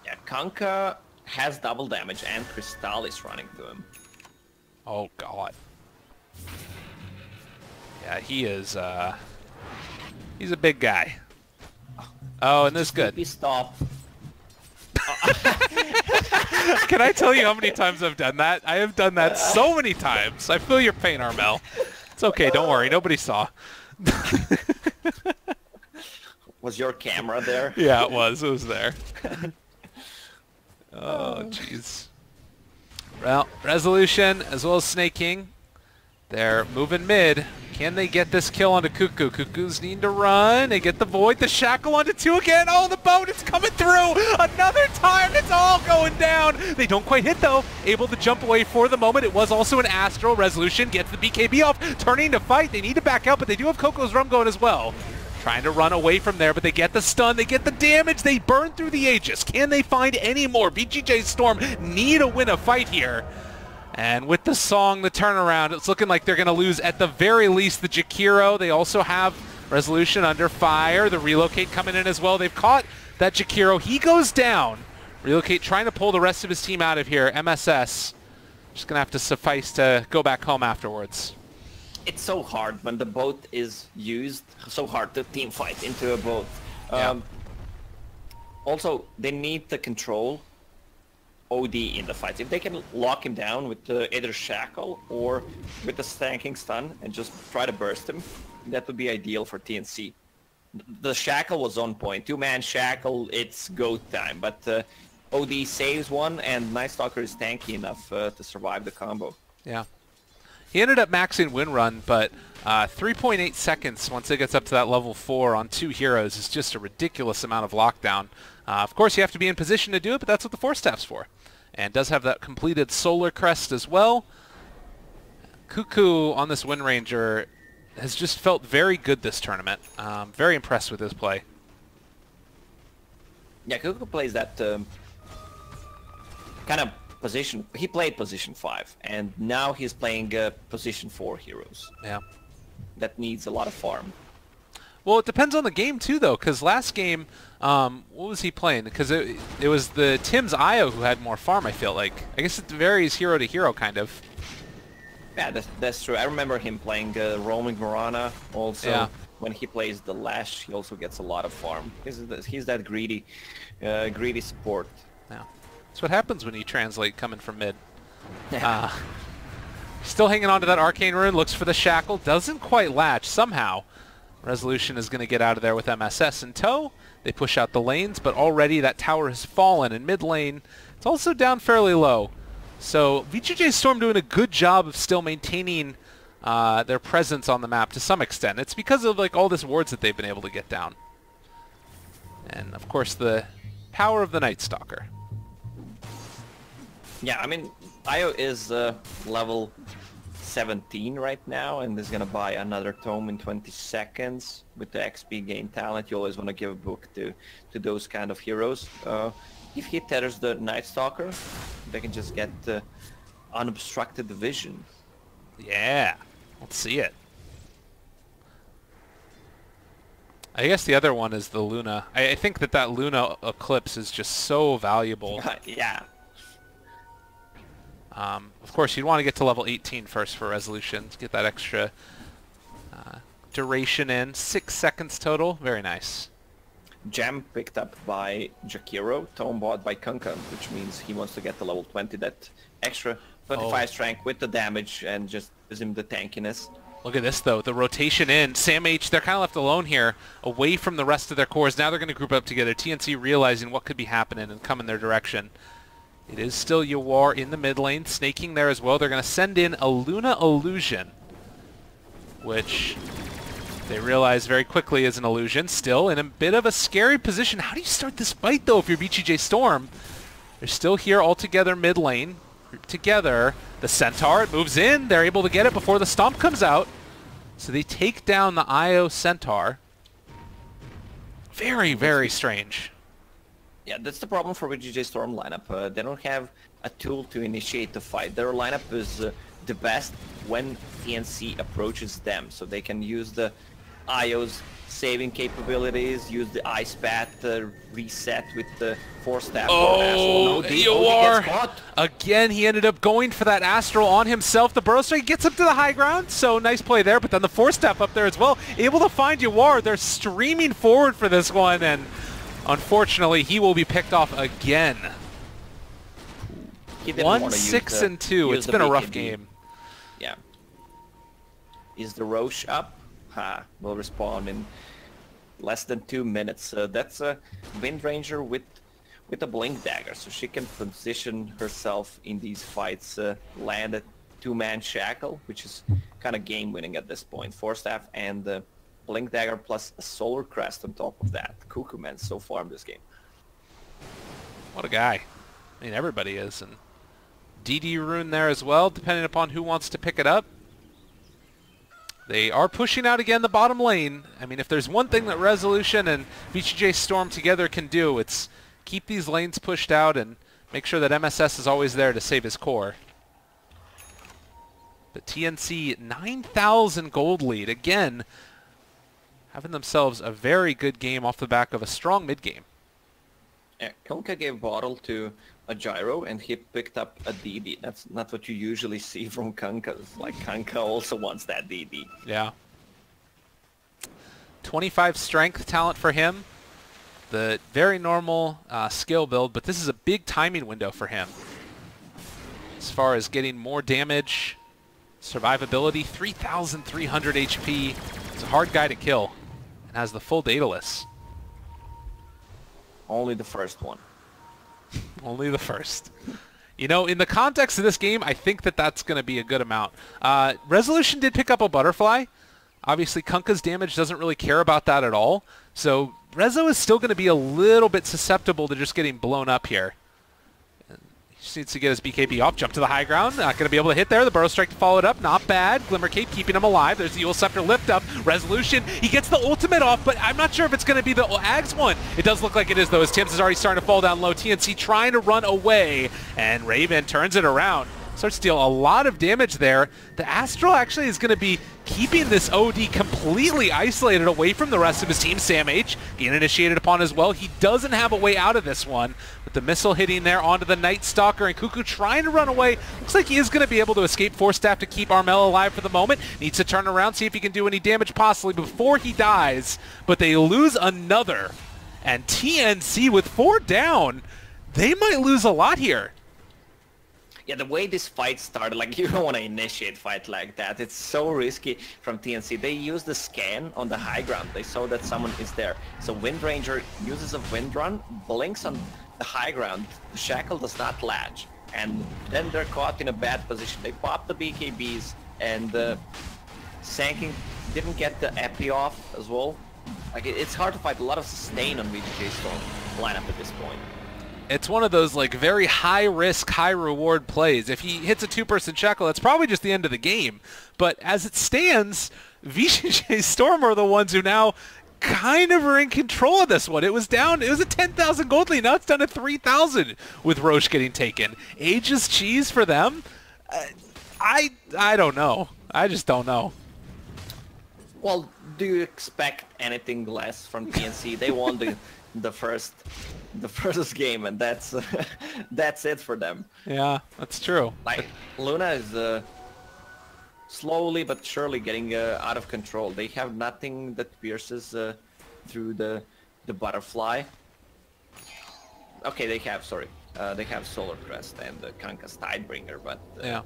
Yeah, Kunkka has double damage, and Crystal is running to him. Oh, God. Yeah, he is, he's a big guy. Oh, and this is good. Stop. Can I tell you how many times I've done that? I have done that so many times. I feel your pain, Armel. It's okay, don't worry. Nobody saw. Was your camera there? Yeah, it was. It was there. Oh, jeez. Well, Resolution as well as Snake King, they're moving mid. Can they get this kill onto Cuckoo? Cuckoo's needing to run. They get the Void, the Shackle onto 2 again. Oh, the boat is coming through. Another time, it's all going down. They don't quite hit, though. Able to jump away for the moment. It was also an Astral. Resolution gets the BKB off, turning to fight. They need to back out, but they do have Coco's Rum going as well. Trying to run away from there, but they get the stun, they get the damage, they burn through the Aegis. Can they find any more? VGJ.Storm need to win a fight here. And with the song, the turnaround, it's looking like they're going to lose at the very least the Jakiro. They also have Resolution under fire. The Relocate coming in as well. They've caught that Jakiro. He goes down. Relocate trying to pull the rest of his team out of here. MSS just going to have to suffice to go back home afterwards. It's so hard when the boat is used, so hard to team fight into a boat. Yeah. Also, they need to control OD in the fight. If they can lock him down with either Shackle or with the stanking stun and just try to burst him, that would be ideal for TNC. The Shackle was on point. 2-man Shackle, it's go time. But OD saves one, and Night Stalker is tanky enough to survive the combo. Yeah. He ended up maxing win run, but 3.8 seconds once it gets up to that level 4 on 2 heroes is just a ridiculous amount of lockdown. Of course, you have to be in position to do it, but that's what the Force Staff's for. And does have that completed Solar Crest as well. Cuckoo on this Wind Ranger has just felt very good this tournament. Very impressed with his play. Yeah, Cuckoo plays that kind of position. He played position 5, and now he's playing position 4 heroes. Yeah. That needs a lot of farm. Well, it depends on the game too, though, because last game, what was he playing? Because it was the Tim's Io who had more farm, I feel like. I guess it varies hero to hero, kind of. Yeah, that's true. I remember him playing roaming Mirana also. Yeah. When he plays the Lash, he also gets a lot of farm. He's that greedy support. Yeah. That's what happens when you translate coming from mid. Still hanging on to that Arcane Rune, looks for the Shackle, doesn't quite latch somehow. Resolution is going to get out of there with MSS in tow. They push out the lanes, but already that tower has fallen in mid lane. It's also down fairly low. So VGJ.Storm doing a good job of still maintaining their presence on the map to some extent. It's because of like all this wards that they've been able to get down. And of course the power of the Night Stalker. Yeah, I mean, Io is level 17 right now, and is gonna buy another tome in 20 seconds. With the XP gain talent, you always want to give a book to those kind of heroes. If he tethers the Night Stalker, they can just get unobstructed vision. Yeah, let's see it. I guess the other one is the Luna. I think that Luna Eclipse is just so valuable. Yeah. Of course, you'd want to get to level 18 first for Resolution to get that extra duration in. 6 seconds total. Very nice. Gem picked up by Jakiro, tome bought by Kunkka, which means he wants to get to level 20, that extra 25 strength with the damage and just gives him the tankiness. Look at this, though. The rotation in. Sam H, they're kind of left alone here, away from the rest of their cores. Now they're going to group up together. TNC realizing what could be happening and come in their direction. It is still Yawar in the mid lane, snaking there as well. They're going to send in a Luna Illusion, which they realize very quickly is an illusion. Still in a bit of a scary position. How do you start this fight, though, if you're VGJ.Storm? They're still here all together mid lane. Grouped together. The Centaur, it moves in. They're able to get it before the Stomp comes out. So they take down the Io Centaur. Very, very strange. Yeah, that's the problem for VGJ.Storm lineup. They don't have a tool to initiate the fight. Their lineup is the best when TNC approaches them, so they can use the IO's saving capabilities, use the Ice Bat reset with the Force Staff. Oh, Yawar! Again, he ended up going for that Astral on himself. The Burrow Strike gets up to the high ground, so nice play there, but then the Force Staff up there as well. Able to find Yawar. They're streaming forward for this one, and unfortunately, he will be picked off again. 1-6-2. It's been a rough game. Yeah. Is the Roche up? Will respawn in less than 2 minutes. That's a Wind Ranger with a Blink Dagger, so she can position herself in these fights, land a 2-man shackle, which is kind of game-winning at this point. Force Staff and the Blink Dagger plus a Solar Crest on top of that. Cuckoo Man so far in this game. What a guy. I mean, everybody is. And DD Rune there as well, depending upon who wants to pick it up. They are pushing out again the bottom lane. I mean, if there's one thing that Resolution and VGJ.Storm together can do, it's keep these lanes pushed out and make sure that MSS is always there to save his core. But TNC, 9,000 gold lead. Again, having themselves a very good game off the back of a strong mid-game. Yeah, Kunkka gave bottle to a Gyro, and he picked up a DD. That's not what you usually see from Kunkka. Like, Kunkka also wants that DD. Yeah. 25 strength talent for him. The very normal skill build, but this is a big timing window for him. As far as getting more damage, survivability, 3,300 HP. It's a hard guy to kill, and has the full Daedalus. Only the first one. Only the first. You know, in the context of this game, I think that that's going to be a good amount. Resolution did pick up a Butterfly. Obviously, Kunkka's damage doesn't really care about that at all. So Rezo is still going to be a little bit susceptible to just getting blown up here. And Just needs to get his BKB off, jump to the high ground. Not going to be able to hit there. The Burrow Strike to follow it up. Not bad. Glimmer Cape keeping him alive. There's the Eul Scepter lift up. Resolution. He gets the ultimate off, but I'm not sure if it's going to be the Ags one. It does look like it is, though, as Tim's is already starting to fall down low. TNC trying to run away, and Raven turns it around. Starts to deal a lot of damage there. The Astral actually is going to be keeping this OD completely isolated away from the rest of his team. Sam H being initiated upon as well. He doesn't have a way out of this one. With the missile hitting there onto the Night Stalker, and Cuckoo trying to run away. Looks like he is going to be able to escape Force Staff to keep Armel alive for the moment. Needs to turn around, see if he can do any damage possibly before he dies. But they lose another. And TNC with 4 down, they might lose a lot here. Yeah, the way this fight started, like, you don't want to initiate fight like that. It's so risky from TNC. They use the scan on the high ground. They saw that someone is there. So Wind Ranger uses a Wind Run, blinks on the high ground. The Shackle does not latch. And then they're caught in a bad position. They pop the BKBs, and Sanking didn't get the epi off as well. Like, it's hard to fight. A lot of sustain on VGJ.Storm lineup at this point. It's one of those like very high risk, high reward plays. If he hits a 2-person Shackle, that's probably just the end of the game. But as it stands, VGJ.Storm are the ones who now kind of are in control of this one. It was down, it was a 10,000 gold lead. Now it's down to 3,000 with Roche getting taken. Aegis cheese for them? I don't know. I just don't know. Well, do you expect anything less from TNC? They won the first game, and that's that's it for them. Yeah, that's true. Like, Luna is slowly but surely getting out of control. They have nothing that pierces through the butterfly. Okay, they have Solar Crest and the Kanka's Tidebringer, but yeah,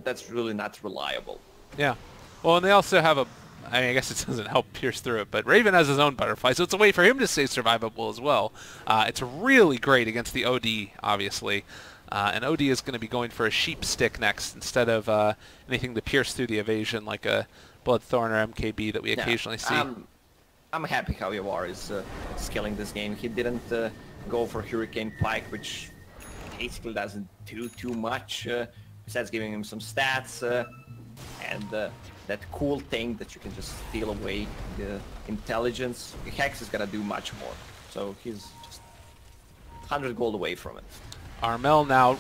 that's really not reliable. Yeah. Well, and they also have a, I mean, I guess it doesn't help pierce through it, but Raven has his own butterfly, so it's a way for him to stay survivable as well. It's really great against the OD, obviously. And OD is going to be going for a sheep stick next instead of anything to pierce through the evasion like a Bloodthorn or MKB that we occasionally see. I'm happy how Yawar is skilling this game. He didn't go for Hurricane Pike, which basically doesn't do too much, besides giving him some stats and that cool thing that you can just steal away the intelligence. Hex is gonna do much more, so he's just 100 gold away from it. Armel now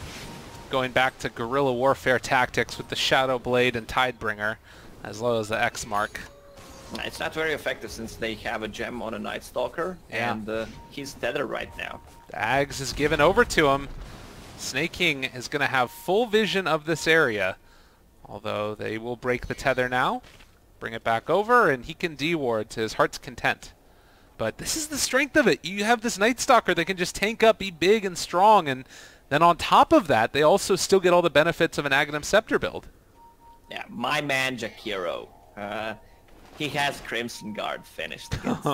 going back to guerrilla warfare tactics with the Shadow Blade and Tidebringer, as well as the X Mark. It's not very effective since they have a gem on a Night Stalker, and he's tethered right now. The Ags is given over to him. Snake King is going to have full vision of this area, although they will break the tether now, bring it back over, and he can D-ward to his heart's content. But this is the strength of it. You have this Night Stalker that can just tank up, be big and strong, and then on top of that, they also still get all the benefits of an Aghanim Scepter build. Yeah, my man Jakiro. He has Crimson Guard finished against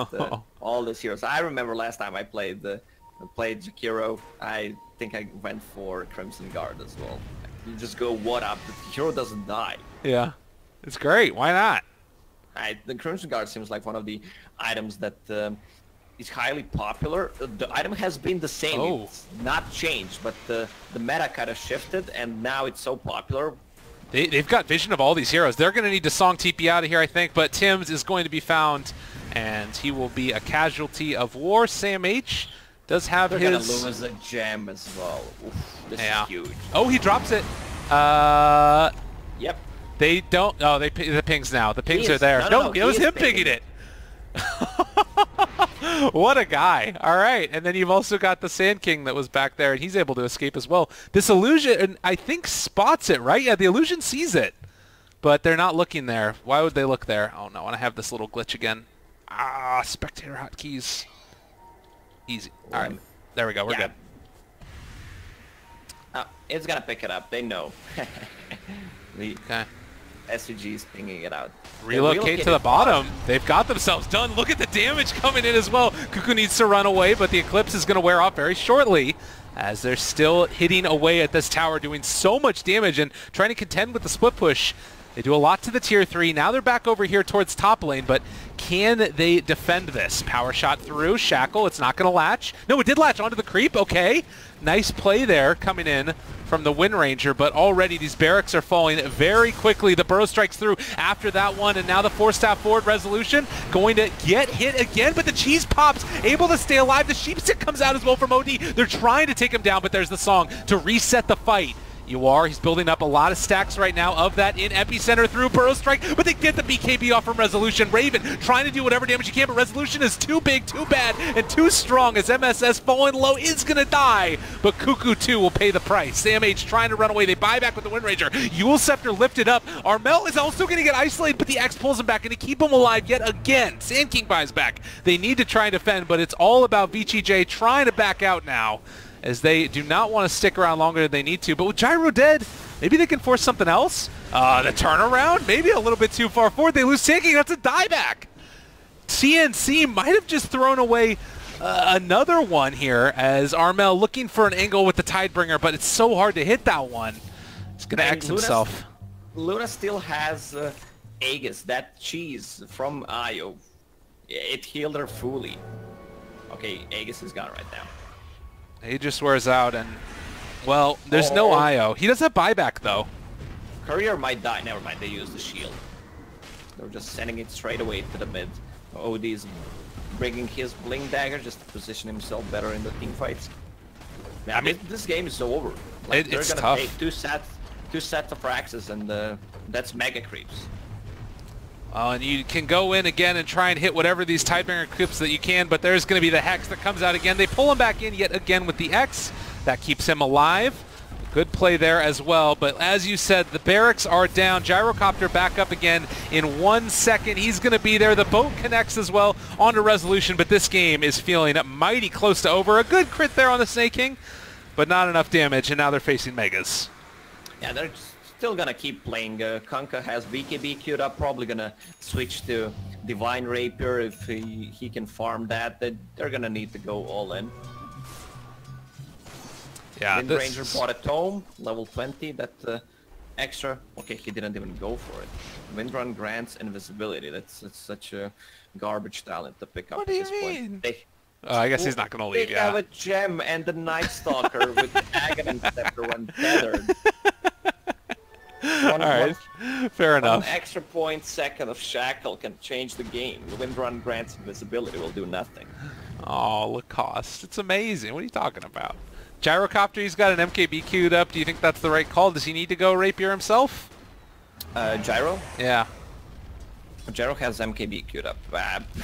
all these heroes. I remember last time I played Jakiro, I think I went for Crimson Guard as well. You just go what up, the hero doesn't die. Yeah, it's great. Why not? The Crimson Guard seems like one of the items that is highly popular. The item has been the same, it's not changed, but the meta kind of shifted, and now it's so popular. They've got vision of all these heroes. They're going to need to Song TP out of here, I think, but Tim's is going to be found, and he will be a casualty of war. Sam H does have They're his... They're going to lose a gem as well. Oof, this is huge. Oh, he drops it. Yep. They don't... Oh, the pings now. The pings are there. No, it was him pinging it. What a guy. All right. And then you've also got the Sand King that was back there, and he's able to escape as well. This illusion, I think, spots it, right? Yeah, the illusion sees it. But they're not looking there. Why would they look there? Oh, no. And I have this little glitch again. Spectator hotkeys. Easy. All right. There we go. We're good. It's going to pick it up. They know. Okay. SCG is pinging it out. Relocate to the bottom. They've got themselves done. Look at the damage coming in as well. Cuckoo needs to run away, but the Eclipse is going to wear off very shortly as they're still hitting away at this tower, doing so much damage and trying to contend with the split push. They do a lot to the tier 3. Now they're back over here towards top lane, but can they defend this? Power shot through. Shackle, it's not going to latch. No, it did latch onto the creep. Okay. Nice play there coming in from the Wind Ranger, but already these barracks are falling very quickly. The Burrow strikes through after that one, and now the 4-staff forward Resolution going to get hit again, but the cheese pops, able to stay alive. The sheepstick comes out as well from OD. They're trying to take him down, but there's the song to reset the fight. He's building up a lot of stacks right now of that in epicenter through Burrow Strike, but they get the BKB off from Resolution. Raven trying to do whatever damage he can, but Resolution is too big, too bad, and too strong as MSS falling low is going to die, but Cuckoo 2 will pay the price. Sam H trying to run away. They buy back with the Wind Ranger. Yule Scepter lifted up. Armel is also going to get isolated, but the X pulls him back and to keep him alive yet again. Sand King buys back. They need to try and defend, but it's all about VGJ trying to back out now, as they do not want to stick around longer than they need to. But with Gyro dead, maybe they can force something else? The turnaround? Maybe a little bit too far forward. They lose Sand King. That's a dieback. TNC might have just thrown away another one here, as Armel looking for an angle with the Tidebringer, but it's so hard to hit that one. He's going to X himself. Luna still has Aegis, that cheese from Io. It healed her fully. Okay, Aegis is gone right now. He just wears out, and, well, there's no IO. He does have buyback, though. Courier might die. Never mind, they used the shield. They're just sending it straight away to the mid. OD is bringing his Bling Dagger just to position himself better in the team fights. Yeah, I mean, this game is over. Like, it's they're tough. gonna take two sets of Raxes, and that's mega creeps. And you can go in again and try and hit whatever these Tidebringer clips that you can, but there's going to be the Hex that comes out again. They pull him back in yet again with the X. That keeps him alive. Good play there as well, but as you said, the barracks are down. Gyrocopter back up again in 1 second. He's going to be there. The boat connects as well onto Resolution, but this game is feeling mighty close to over. A good crit there on the Snake King, but not enough damage, and now they're facing Megas. Yeah, they're still gonna keep playing. Kanka has BKB queued up, probably gonna switch to Divine Rapier if he can farm that. They're gonna need to go all in. Yeah, Wind Ranger bought a Tome, level 20, that extra. Okay, he didn't even go for it. Windrun grants invisibility. That's such a garbage talent to pick up at this point. I guess he's not gonna leave, They have a gem and the Night Stalker with Aghanim Scepter when tethered. Alright, fair enough. 1 extra point second of Shackle can change the game. The Windrun grants invisibility will do nothing. Oh, Lacoste. It's amazing. What are you talking about? Gyrocopter, he's got an MKB queued up. Do you think that's the right call? Does he need to go Rapier himself? Gyro? Yeah. Gyro has MKB queued up.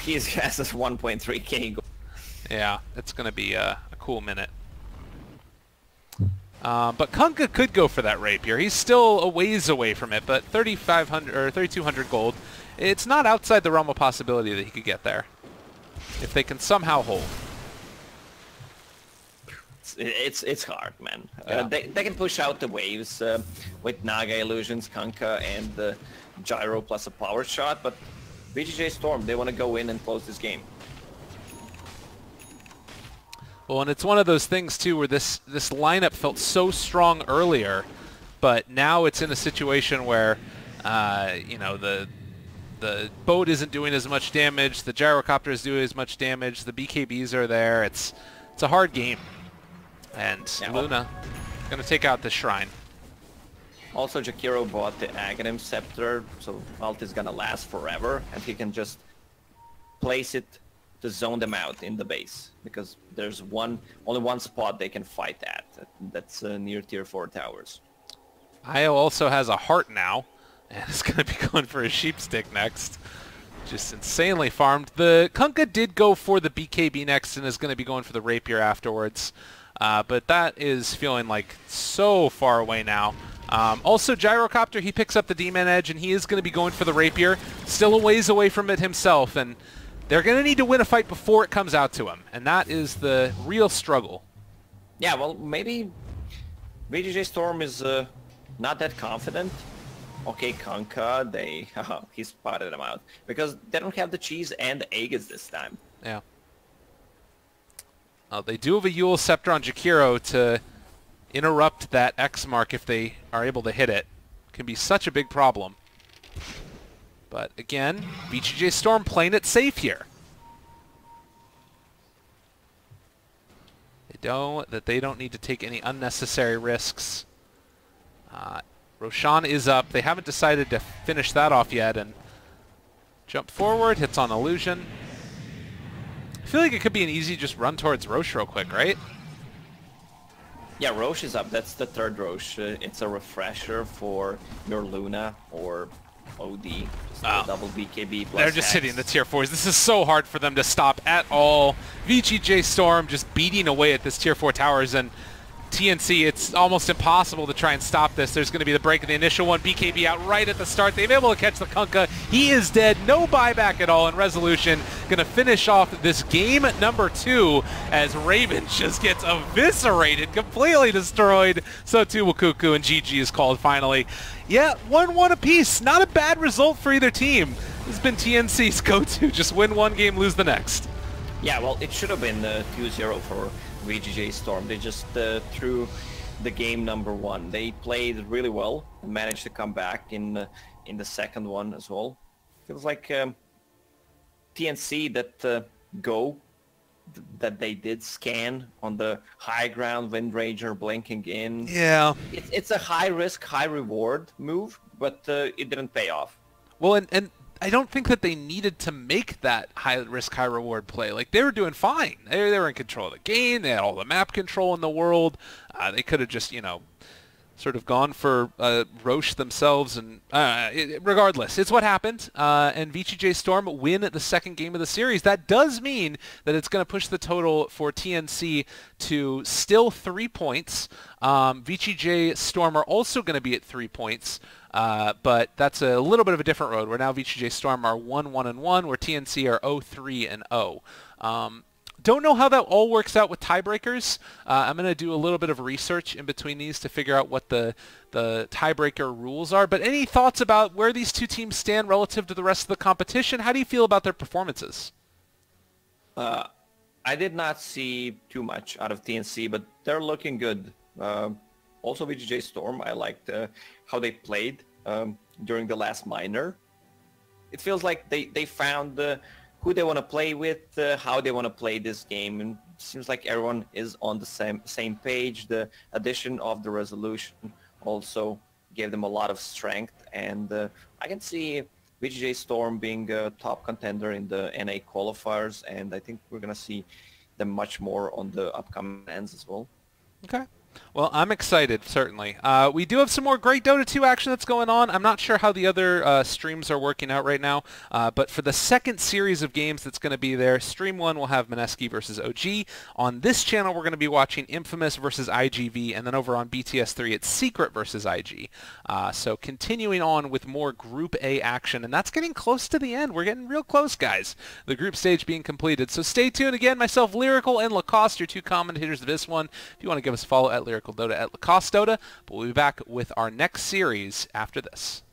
He has this 1.3k goal. Yeah, it's going to be a cool minute. But Kunkka could go for that Rapier. He's still a ways away from it, but 3,500 or 3,200 gold. It's not outside the realm of possibility that he could get there, if they can somehow hold. It's hard, man. Yeah. They can push out the waves with Naga Illusions, Kunkka, and Gyro plus a power shot, but VGJ.Storm, they want to go in and close this game. Well, and it's one of those things, too, where this lineup felt so strong earlier, but now it's in a situation where, you know, the boat isn't doing as much damage, the Gyrocopter is doing as much damage, the BKBs are there. It's a hard game. And yeah, Luna going to take out the Shrine. Also, Jakiro bought the Aghanim Scepter, so ult is going to last forever, and he can just place it to zone them out in the base, because there's only one spot they can fight at. That's near tier 4 towers. Io also has a heart now, and is going to be going for a sheepstick next. Just insanely farmed. The Kunkka did go for the BKB next and is going to be going for the Rapier afterwards. But that is feeling like so far away now. Also, Gyrocopter, he picks up the Demon Edge, and he is going to be going for the Rapier. Still a ways away from it himself, and they're going to need to win a fight before it comes out to him. And that is the real struggle. Yeah, well, maybe VGJ.Storm is not that confident. Okay, Kunkka, he spotted him out. Because they don't have the cheese and the Aegis this time. Yeah. They do have a Yule Scepter on Jakiro to interrupt that X mark if they are able to hit it. Can be such a big problem. But again, VGJ.Storm playing it safe here. They don't need to take any unnecessary risks. Roshan is up. They haven't decided to finish that off yet, and jump forward, hits on illusion. I feel like it could be an easy just run towards Roche real quick, right? Yeah, Roche is up. That's the third Roche. It's a refresher for your Luna or OD. Just a double BKB plus They're just X. hitting the tier 4s. This is so hard for them to stop at all. VGJ.Storm just beating away at this tier 4 towers, and TNC, it's almost impossible to try and stop this. There's going to be the break of the initial one. BKB out right at the start. They've been able to catch the Kunkka. He is dead. No buyback at all. And Resolution going to finish off this game number 2 as Raven just gets eviscerated, completely destroyed. So too will Cuckoo, and GG is called finally. Yeah, 1-1 apiece. Not a bad result for either team. This has been TNC's go-to. Just win one game, lose the next. Yeah, well, it should have been 2-0 for VGJ.Storm. They just threw the game number 1. They played really well and managed to come back in the second one as well. Feels like TNC that they did scan on the high ground, Wind Ranger blinking in. Yeah. It's a high risk, high reward move, but it didn't pay off. Well, and I don't think that they needed to make that high-risk, high-reward play. Like, they were doing fine. They were in control of the game. They had all the map control in the world. They could have just, sort of gone for Roche themselves. And regardless, it's what happened. And VGJ.Storm win the second game of the series. That does mean that it's going to push the total for TNC to still 3 points. VGJ.Storm are also going to be at 3 points. But that's a little bit of a different road, where now VGJ.Storm are 1-1-1, where TNC are 0-3-0. Don't know how that all works out with tiebreakers. I'm going to do a little bit of research in between these to figure out what the tiebreaker rules are. But any thoughts about where these two teams stand relative to the rest of the competition? How do you feel about their performances? I did not see too much out of TNC, but they're looking good. Also VGJ.Storm, I liked how they played during the last minor. It feels like they found who they want to play with, how they want to play this game, and it seems like everyone is on the same page. The addition of the Resolution also gave them a lot of strength, and I can see VGJ.Storm being a top contender in the NA qualifiers, and I think we're going to see them much more on the upcoming ends as well. Okay. Well, I'm excited, certainly. We do have some more great Dota 2 action that's going on. I'm not sure how the other streams are working out right now, but for the second series of games that's going to be there, Stream 1 will have Mineski versus OG. On this channel, we're going to be watching Infamous versus IGV, and then over on BTS3, it's Secret versus IG. So continuing on with more Group A action, and that's getting close to the end. We're getting real close, guys. The group stage being completed. So stay tuned. Again, myself, Lyrical, and Lacoste, your two commentators of this one. If you want to give us a follow at Lyrical Dota at Lacoste Dota, but we'll be back with our next series after this.